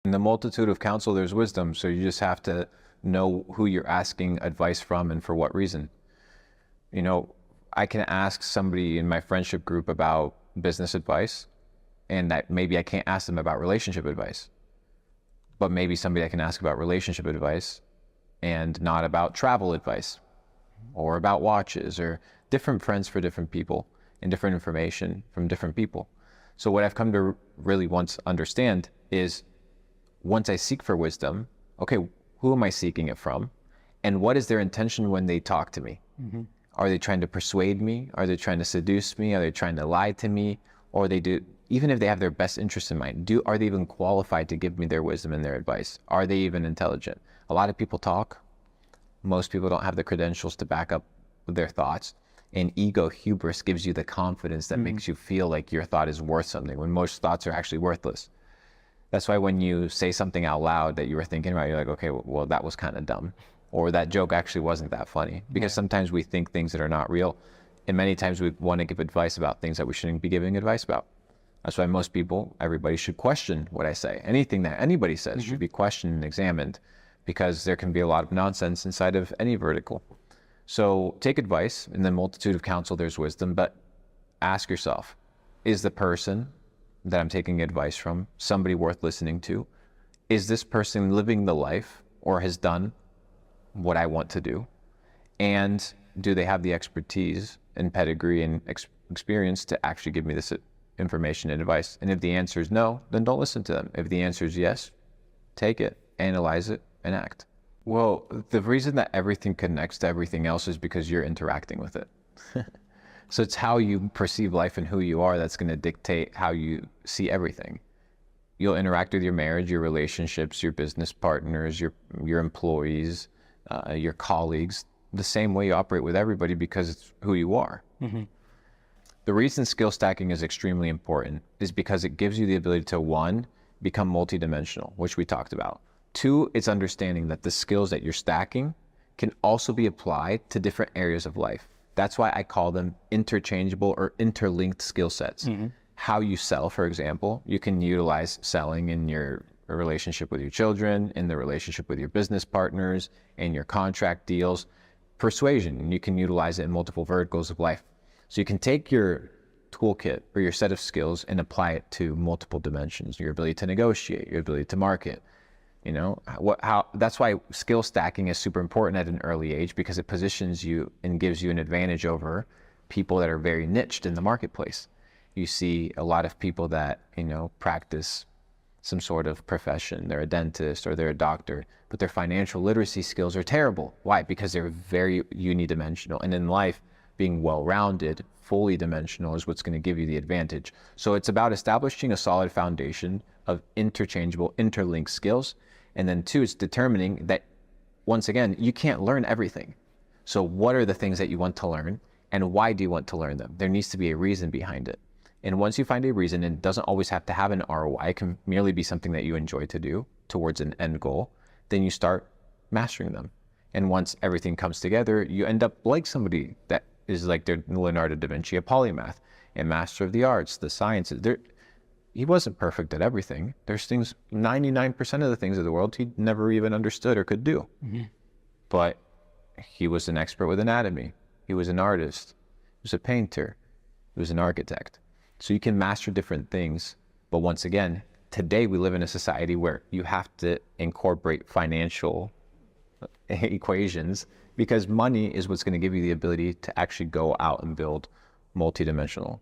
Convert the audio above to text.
In the multitude of counsel, there's wisdom. So you just have to know who you're asking advice from and for what reason. You know, I can ask somebody in my friendship group about business advice, and that maybe I can't ask them about relationship advice. But maybe somebody I can ask about relationship advice and not about travel advice or about watches, or different friends for different people and different information from different people. So what I've come to really once understand is, once I seek for wisdom, okay, who am I seeking it from? And what is their intention when they talk to me? Mm-hmm. Are they trying to persuade me? Are they trying to seduce me? Are they trying to lie to me? Or they do, even if they have their best interest in mind, are they even qualified to give me their wisdom and their advice? Are they even intelligent? A lot of people talk. Most people don't have the credentials to back up their thoughts. And ego, hubris, gives you the confidence that makes you feel like your thought is worth something, when most thoughts are actually worthless. That's why when you say something out loud that you were thinking about, you're like, okay, well, that was kind of dumb. Or that joke actually wasn't that funny. Because sometimes we think things that are not real. And many times we want to give advice about things that we shouldn't be giving advice about. That's why most people, everybody should question what I say. Anything that anybody says should be questioned and examined, because there can be a lot of nonsense inside of any vertical. So take advice. In the multitude of counsel, there's wisdom. But ask yourself, is the person that I'm taking advice from somebody worth listening to? Is this person living the life or has done what I want to do? And do they have the expertise and pedigree and experience to actually give me this information and advice? And if the answer is no, then don't listen to them. If the answer is yes, take it, analyze it, and act. Well, the reason that everything connects to everything else is because you're interacting with it. So it's how you perceive life and who you are that's going to dictate how you see everything. You'll interact with your marriage, your relationships, your business partners, your employees, your colleagues, the same way you operate with everybody, because it's who you are. Mm-hmm. The reason skill stacking is extremely important is because it gives you the ability to, one, become multidimensional, which we talked about. Two, it's understanding that the skills that you're stacking can also be applied to different areas of life. That's why I call them interchangeable or interlinked skill sets. Mm-hmm. How you sell, for example, you can utilize selling in your relationship with your children, in the relationship with your business partners, in your contract deals. Persuasion, you can utilize it in multiple verticals of life. So you can take your toolkit or your set of skills and apply it to multiple dimensions. Your ability to negotiate, your ability to market. You know, that's why skill stacking is super important at an early age, because it positions you and gives you an advantage over people that are very niched in the marketplace. You see a lot of people that, you know, practice some sort of profession. They're a dentist or they're a doctor, but their financial literacy skills are terrible. Why? Because they're very unidimensional. And in life, being well-rounded, fully dimensional is what's going to give you the advantage. So it's about establishing a solid foundation of interchangeable, interlinked skills. And then two, it's determining that, once again, you can't learn everything. So what are the things that you want to learn, and why do you want to learn them? There needs to be a reason behind it. And once you find a reason, and it doesn't always have to have an ROI, it can merely be something that you enjoy to do towards an end goal, then you start mastering them. And once everything comes together, you end up like somebody that is like their Leonardo da Vinci, a polymath, a master of the arts, the sciences. He wasn't perfect at everything. There's things, 99% of the things of the world he never even understood or could do. Mm-hmm. But he was an expert with anatomy. He was an artist. He was a painter. He was an architect. So you can master different things. But once again, today we live in a society where you have to incorporate financial equations, because money is what's going to give you the ability to actually go out and build multidimensional